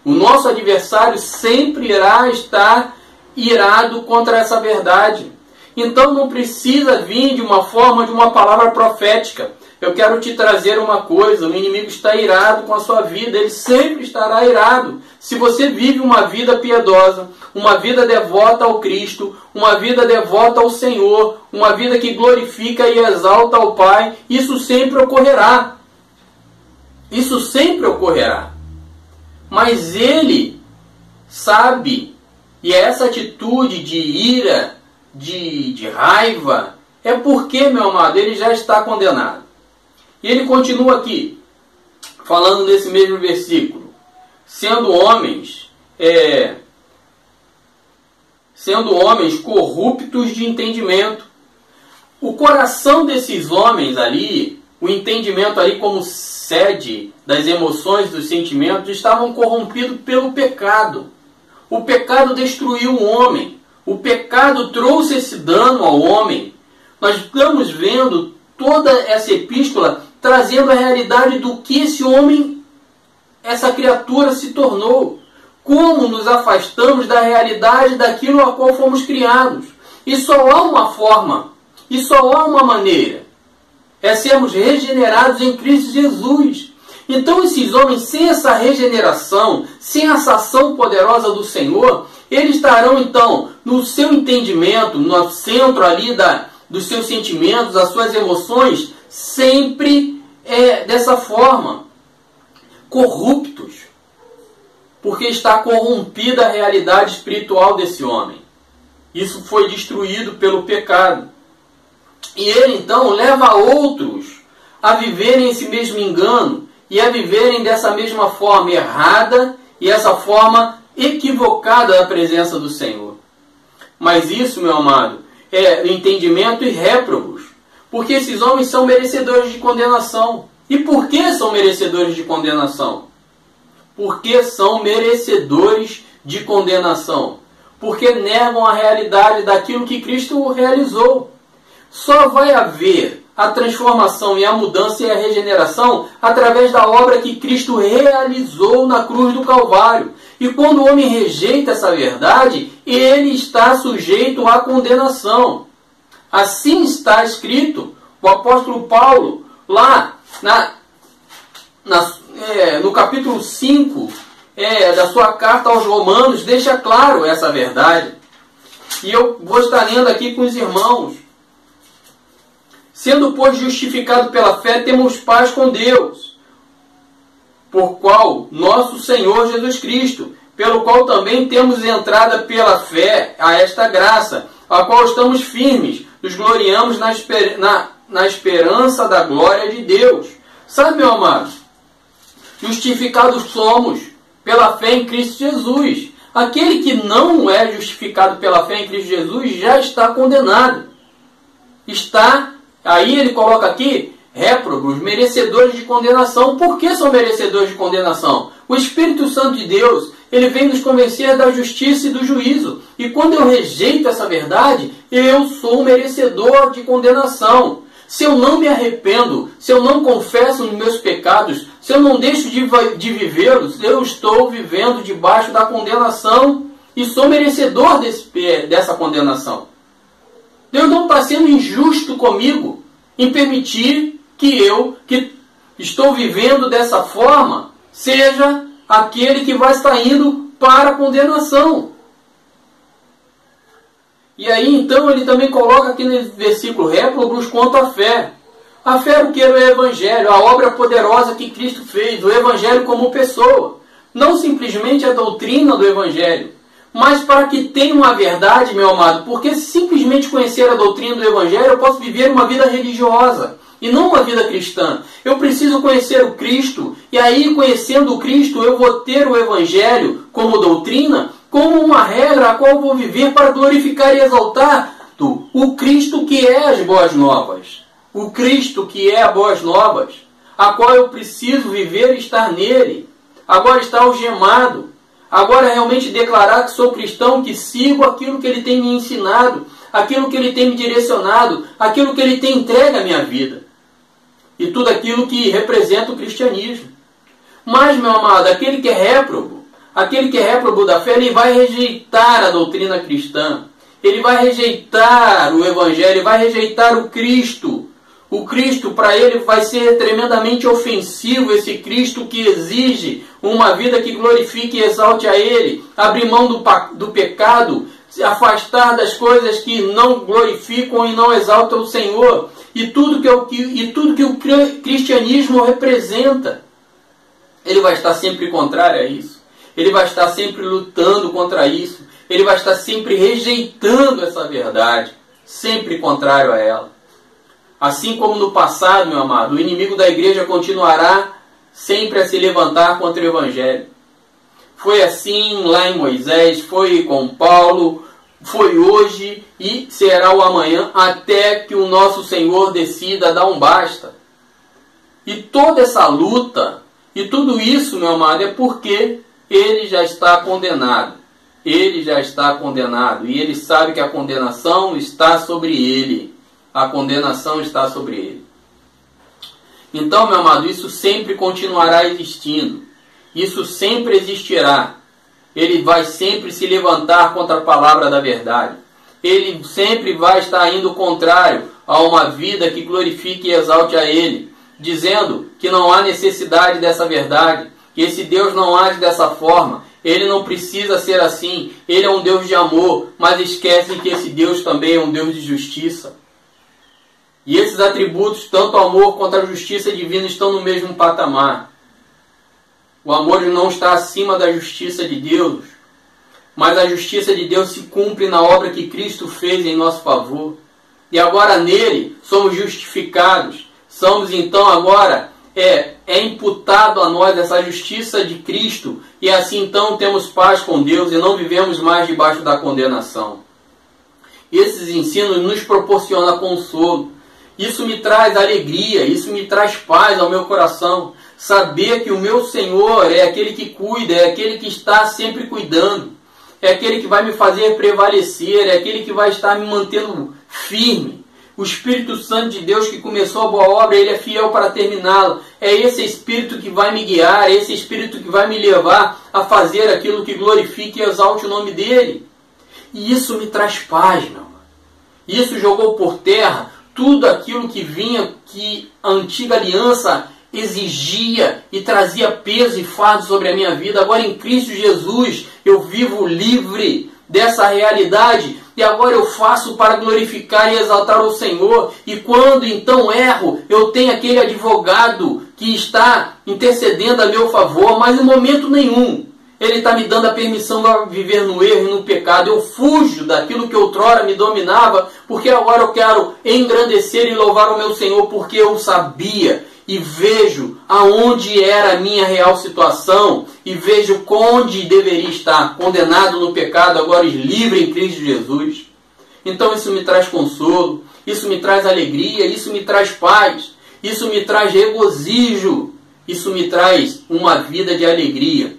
O nosso adversário sempre irá estar irado contra essa verdade. Então não precisa vir de uma forma, de uma palavra profética. Eu quero te trazer uma coisa, o inimigo está irado com a sua vida, ele sempre estará irado. Se você vive uma vida piedosa, uma vida devota ao Cristo, uma vida devota ao Senhor, uma vida que glorifica e exalta ao Pai, isso sempre ocorrerá. Isso sempre ocorrerá. Mas ele sabe, e essa atitude de ira, de raiva, é porque, meu amado, ele já está condenado. E ele continua aqui, falando nesse mesmo versículo, sendo homens corruptos de entendimento. O coração desses homens ali, o entendimento ali como sede das emoções, dos sentimentos, estavam corrompidos pelo pecado. O pecado destruiu o homem. O pecado trouxe esse dano ao homem. Nós estamos vendo toda essa epístola trazendo a realidade do que esse homem, essa criatura se tornou. Como nos afastamos da realidade daquilo a qual fomos criados. E só há uma forma, e só há uma maneira. É sermos regenerados em Cristo Jesus. Então esses homens, sem essa regeneração, sem essa ação poderosa do Senhor, eles estarão então no seu entendimento, no centro ali dos seus sentimentos, das suas emoções, sempre dessa forma, corruptos, porque está corrompida a realidade espiritual desse homem. Isso foi destruído pelo pecado. E ele então leva outros a viverem esse mesmo engano e a viverem dessa mesma forma errada e essa forma equivocada da presença do Senhor. Mas isso, meu amado, é entendimento e réprobos, porque esses homens são merecedores de condenação. E por que são merecedores de condenação? Porque são merecedores de condenação. Porque negam a realidade daquilo que Cristo realizou. Só vai haver a transformação e a mudança e a regeneração através da obra que Cristo realizou na cruz do Calvário. E quando o homem rejeita essa verdade, ele está sujeito à condenação. Assim está escrito, o apóstolo Paulo, lá no capítulo 5 da sua carta aos Romanos, deixa claro essa verdade. E eu vou estar lendo aqui com os irmãos. Sendo, pois, justificado pela fé, temos paz com Deus, por qual nosso Senhor Jesus Cristo, pelo qual também temos entrada pela fé a esta graça, a qual estamos firmes, nos gloriamos na esperança da glória de Deus. Sabe, meu amado, justificados somos pela fé em Cristo Jesus. Aquele que não é justificado pela fé em Cristo Jesus já está condenado. Aí ele coloca aqui, réprobos, merecedores de condenação. Por que são merecedores de condenação? O Espírito Santo de Deus, ele vem nos convencer da justiça e do juízo. E quando eu rejeito essa verdade, eu sou merecedor de condenação. Se eu não me arrependo, se eu não confesso os meus pecados, se eu não deixo de vivê-los, eu estou vivendo debaixo da condenação e sou merecedor dessa condenação. Deus não está sendo injusto comigo em permitir que eu, que estou vivendo dessa forma, seja aquele que vai estar indo para a condenação. E aí então ele também coloca aqui no versículo, réprobos quanto à fé. A fé era o que era o Evangelho, a obra poderosa que Cristo fez, o Evangelho como pessoa. Não simplesmente a doutrina do Evangelho, mas para que tenha uma verdade, meu amado, porque se simplesmente conhecer a doutrina do Evangelho, eu posso viver uma vida religiosa e não uma vida cristã. Eu preciso conhecer o Cristo, e aí, conhecendo o Cristo, eu vou ter o Evangelho como doutrina, como uma regra a qual eu vou viver para glorificar e exaltar o Cristo que é as boas novas. O Cristo que é as boas novas, a qual eu preciso viver e estar nele. Agora está algemado. Agora realmente declarar que sou cristão, que sigo aquilo que ele tem me ensinado, aquilo que ele tem me direcionado, aquilo que ele tem entregue à minha vida. E tudo aquilo que representa o cristianismo. Mas, meu amado, aquele que é réprobo da fé, ele vai rejeitar a doutrina cristã. Ele vai rejeitar o Evangelho, ele vai rejeitar o Cristo. O Cristo, para ele, vai ser tremendamente ofensivo, esse Cristo que exige uma vida que glorifique e exalte a Ele, abrir mão do pecado, se afastar das coisas que não glorificam e não exaltam o Senhor, e tudo que o cristianismo representa. Ele vai estar sempre contrário a isso, ele vai estar sempre lutando contra isso, ele vai estar sempre rejeitando essa verdade, sempre contrário a ela. Assim como no passado, meu amado, o inimigo da igreja continuará sempre a se levantar contra o Evangelho. Foi assim lá em Moisés, foi com Paulo, foi hoje e será o amanhã, até que o nosso Senhor decida dar um basta. E toda essa luta, e tudo isso, meu amado, é porque ele já está condenado. Ele já está condenado, e ele sabe que a condenação está sobre ele. A condenação está sobre ele. Então, meu amado, isso sempre continuará existindo. Isso sempre existirá. Ele vai sempre se levantar contra a palavra da verdade. Ele sempre vai estar indo contrário a uma vida que glorifique e exalte a ele, dizendo que não há necessidade dessa verdade, que esse Deus não age dessa forma, ele não precisa ser assim, ele é um Deus de amor, mas esquecem que esse Deus também é um Deus de justiça. E esses atributos, tanto o amor quanto a justiça divina, estão no mesmo patamar. O amor não está acima da justiça de Deus, mas a justiça de Deus se cumpre na obra que Cristo fez em nosso favor. E agora nele somos justificados. Somos então agora, é imputado a nós essa justiça de Cristo, e assim então temos paz com Deus e não vivemos mais debaixo da condenação. Esses ensinos nos proporcionam consolo. Isso me traz alegria, isso me traz paz ao meu coração. Saber que o meu Senhor é aquele que cuida, é aquele que está sempre cuidando. É aquele que vai me fazer prevalecer, é aquele que vai estar me mantendo firme. O Espírito Santo de Deus que começou a boa obra, ele é fiel para terminá-la. É esse Espírito que vai me guiar, é esse Espírito que vai me levar a fazer aquilo que glorifique e exalte o nome dele. E isso me traz paz, meu irmão. Isso jogou por terra tudo aquilo que vinha, que a antiga aliança exigia e trazia peso e fardo sobre a minha vida. Agora em Cristo Jesus eu vivo livre dessa realidade e agora eu faço para glorificar e exaltar o Senhor. E quando então erro, eu tenho aquele advogado que está intercedendo a meu favor, mas em momento nenhum ele está me dando a permissão de viver no erro e no pecado. Eu fujo daquilo que outrora me dominava, porque agora eu quero engrandecer e louvar o meu Senhor, porque eu sabia e vejo aonde era a minha real situação e vejo onde deveria estar, condenado no pecado, agora livre em Cristo Jesus. Então isso me traz consolo, isso me traz alegria, isso me traz paz, isso me traz regozijo, isso me traz uma vida de alegria.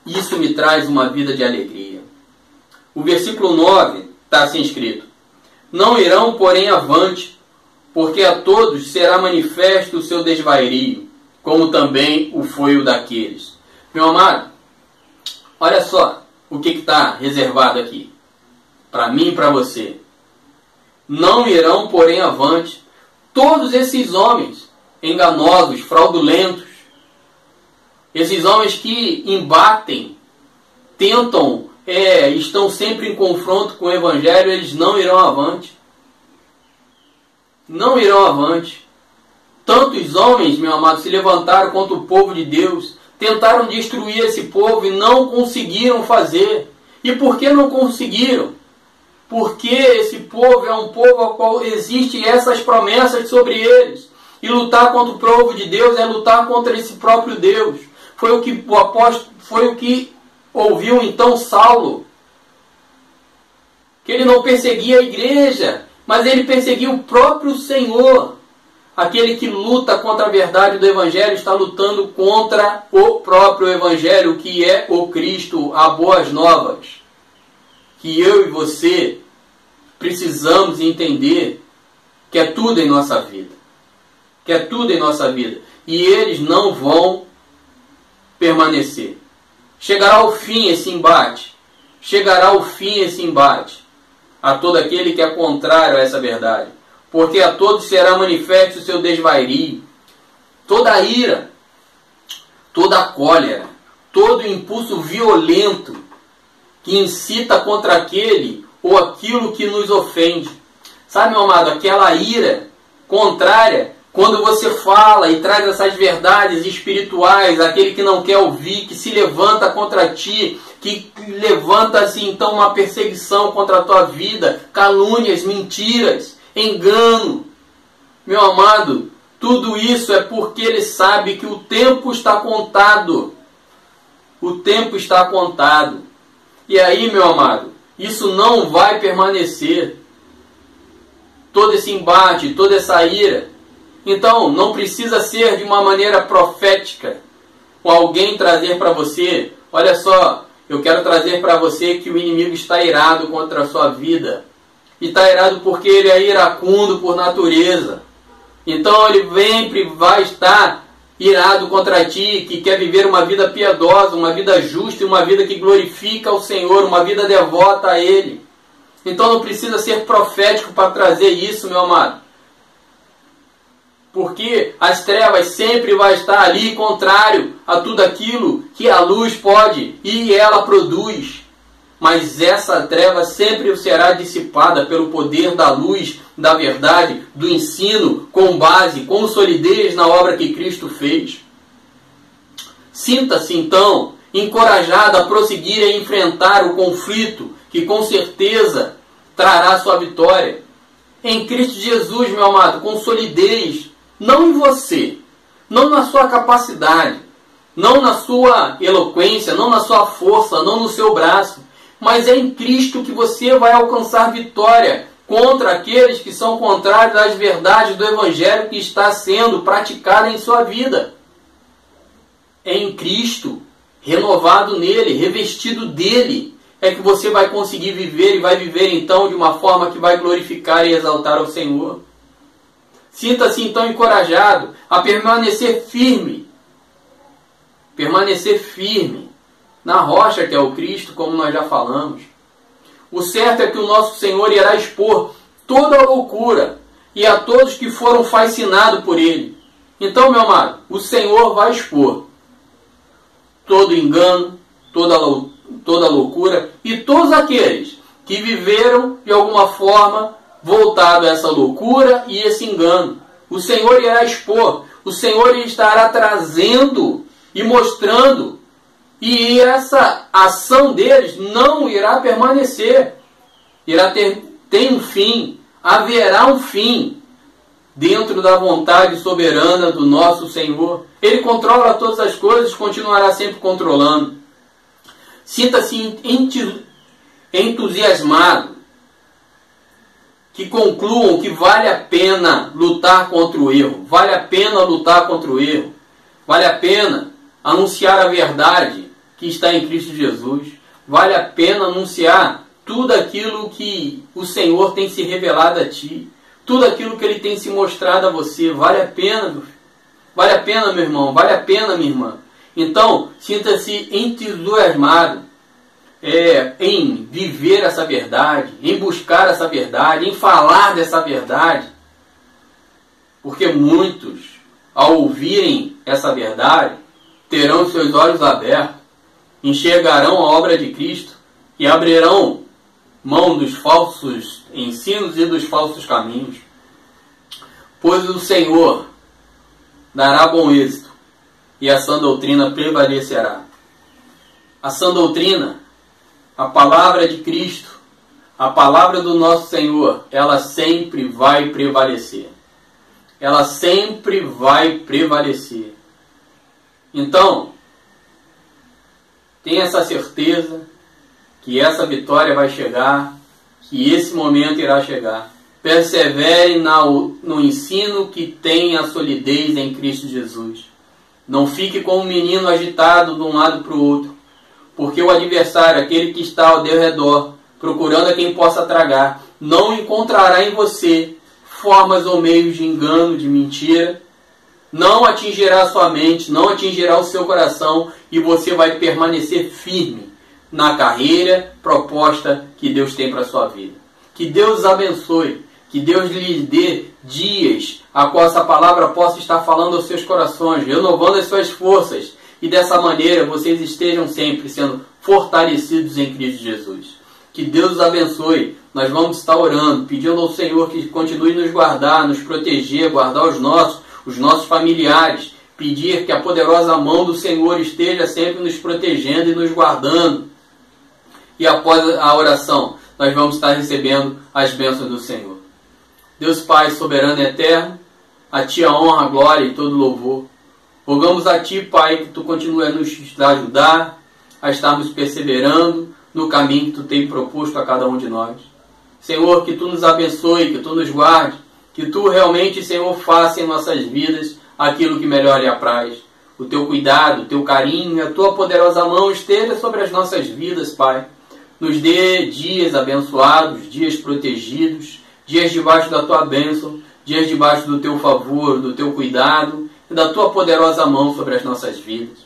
Isso me traz uma vida de alegria. O versículo 9 está assim escrito: não irão, porém, avante, porque a todos será manifesto o seu desvario, como também o foi o daqueles. Meu amado, olha só o que está reservado aqui, para mim e para você. Não irão, porém, avante, todos esses homens enganosos, fraudulentos, esses homens que embatem, tentam, estão sempre em confronto com o Evangelho, eles não irão avante. Não irão avante. Tantos homens, meu amado, se levantaram contra o povo de Deus, tentaram destruir esse povo e não conseguiram fazer. E por que não conseguiram? Porque esse povo é um povo ao qual existem essas promessas sobre eles. E lutar contra o povo de Deus é lutar contra esse próprio Deus. Foi o que o apóstolo, foi o que ouviu então Saulo. Que ele não perseguia a igreja, mas ele perseguia o próprio Senhor. Aquele que luta contra a verdade do Evangelho está lutando contra o próprio Evangelho, que é o Cristo, as boas novas. Que eu e você precisamos entender que é tudo em nossa vida. Que é tudo em nossa vida. E eles não vão permanecer. Chegará ao fim esse embate. Chegará ao fim esse embate a todo aquele que é contrário a essa verdade. Porque a todos será manifesto o seu desvario. Toda a ira, toda a cólera, todo impulso violento que incita contra aquele ou aquilo que nos ofende. Sabe, meu amado, aquela ira contrária, quando você fala e traz essas verdades espirituais, aquele que não quer ouvir, que se levanta contra ti, que levanta-se então uma perseguição contra a tua vida, calúnias, mentiras, engano. Meu amado, tudo isso é porque ele sabe que o tempo está contado. O tempo está contado. E aí, meu amado, isso não vai permanecer. Todo esse embate, toda essa ira. Então, não precisa ser de uma maneira profética, com alguém trazer para você: olha só, eu quero trazer para você que o inimigo está irado contra a sua vida. E está irado porque ele é iracundo por natureza. Então ele sempre vai estar irado contra ti, que quer viver uma vida piedosa, uma vida justa e uma vida que glorifica ao Senhor, uma vida devota a Ele. Então não precisa ser profético para trazer isso, meu amado. Porque as trevas sempre vai estar ali contrário a tudo aquilo que a luz pode e ela produz. Mas essa treva sempre será dissipada pelo poder da luz, da verdade, do ensino, com base, com solidez na obra que Cristo fez. Sinta-se então encorajado a prosseguir e enfrentar o conflito, que com certeza trará sua vitória. Em Cristo Jesus, meu amado, com solidez, não em você, não na sua capacidade, não na sua eloquência, não na sua força, não no seu braço, mas é em Cristo que você vai alcançar vitória contra aqueles que são contrários às verdades do Evangelho que está sendo praticada em sua vida. Em Cristo, renovado nele, revestido dele, é que você vai conseguir viver e vai viver então de uma forma que vai glorificar e exaltar ao Senhor. Sinta-se então encorajado a permanecer firme na rocha que é o Cristo, como nós já falamos. O certo é que o nosso Senhor irá expor toda a loucura e a todos que foram fascinados por ele. Então, meu amado, o Senhor vai expor todo engano, toda loucura e todos aqueles que viveram de alguma forma voltado a essa loucura e esse engano. O Senhor irá expor, o Senhor estará trazendo e mostrando, e essa ação deles não irá permanecer. Tem um fim, haverá um fim dentro da vontade soberana do nosso Senhor. Ele controla todas as coisas, continuará sempre controlando. Sinta-se entusiasmado, que concluam que vale a pena lutar contra o erro, vale a pena lutar contra o erro, vale a pena anunciar a verdade que está em Cristo Jesus, vale a pena anunciar tudo aquilo que o Senhor tem se revelado a ti, tudo aquilo que Ele tem se mostrado a você. Vale a pena, meu filho. Vale a pena, meu irmão, vale a pena, minha irmã. Então, sinta-se entusiasmado em viver essa verdade, em buscar essa verdade, em falar dessa verdade. Porque muitos, ao ouvirem essa verdade, terão seus olhos abertos, enxergarão a obra de Cristo e abrirão mão dos falsos ensinos e dos falsos caminhos. Pois o Senhor dará bom êxito e a sã doutrina prevalecerá. A sã doutrina, a palavra de Cristo, a palavra do nosso Senhor, ela sempre vai prevalecer. Ela sempre vai prevalecer. Então, tenha essa certeza que essa vitória vai chegar, que esse momento irá chegar. Persevere no ensino que tem a solidez em Cristo Jesus. Não fique como um menino agitado de um lado para o outro, porque o adversário, aquele que está ao teu redor, procurando a quem possa tragar, não encontrará em você formas ou meios de engano, de mentira, não atingirá a sua mente, não atingirá o seu coração, e você vai permanecer firme na carreira proposta que Deus tem para a sua vida. Que Deus os abençoe, que Deus lhes dê dias a qual essa palavra possa estar falando aos seus corações, renovando as suas forças, e dessa maneira vocês estejam sempre sendo fortalecidos em Cristo Jesus. Que Deus os abençoe. Nós vamos estar orando, pedindo ao Senhor que continue nos guardar, nos proteger, guardar os nossos familiares, pedir que a poderosa mão do Senhor esteja sempre nos protegendo e nos guardando. E após a oração, nós vamos estar recebendo as bênçãos do Senhor. Deus Pai soberano e eterno, a Ti a honra, a glória e todo louvor. Rogamos a Ti, Pai, que Tu continue a nos ajudar, a estarmos perseverando no caminho que Tu tem proposto a cada um de nós. Senhor, que Tu nos abençoe, que Tu nos guarde, que Tu realmente, Senhor, faça em nossas vidas aquilo que melhor lhe apraz. O Teu cuidado, o Teu carinho, a Tua poderosa mão esteja sobre as nossas vidas, Pai. Nos dê dias abençoados, dias protegidos, dias debaixo da Tua bênção, dias debaixo do Teu favor, do Teu cuidado e da Tua poderosa mão sobre as nossas vidas.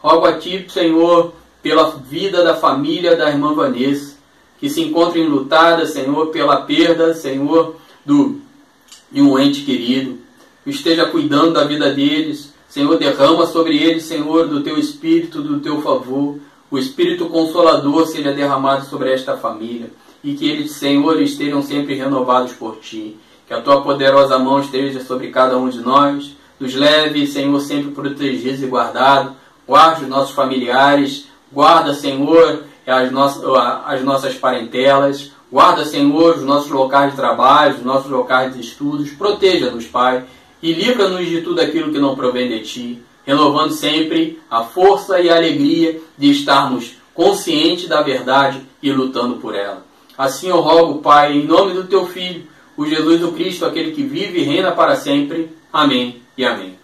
Rogo a Ti, Senhor, pela vida da família da irmã Vanessa, que se encontra enlutada, Senhor, pela perda, Senhor, de um ente querido. Esteja cuidando da vida deles. Senhor, derrama sobre eles, Senhor, do Teu Espírito, do Teu favor. O Espírito Consolador seja derramado sobre esta família. E que eles, Senhor, estejam sempre renovados por Ti. Que a Tua poderosa mão esteja sobre cada um de nós. Nos leve, Senhor, sempre protegidos e guardados. Guarde os nossos familiares. Guarda, Senhor, as nossas parentelas. Guarda, Senhor, os nossos locais de trabalho, os nossos locais de estudos. Proteja-nos, Pai. E livra-nos de tudo aquilo que não provém de Ti. Renovando sempre a força e a alegria de estarmos conscientes da verdade e lutando por ela. Assim eu rogo, Pai, em nome do Teu Filho, o Jesus o Cristo, aquele que vive e reina para sempre. Amém e amém.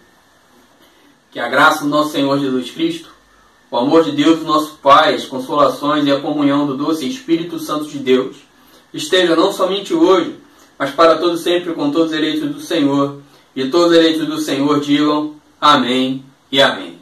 Que a graça do nosso Senhor Jesus Cristo, o amor de Deus, nosso Pai, as consolações e a comunhão do doce Espírito Santo de Deus, esteja não somente hoje, mas para todo sempre com todos os eleitos do Senhor, e todos os eleitos do Senhor digam amém e amém.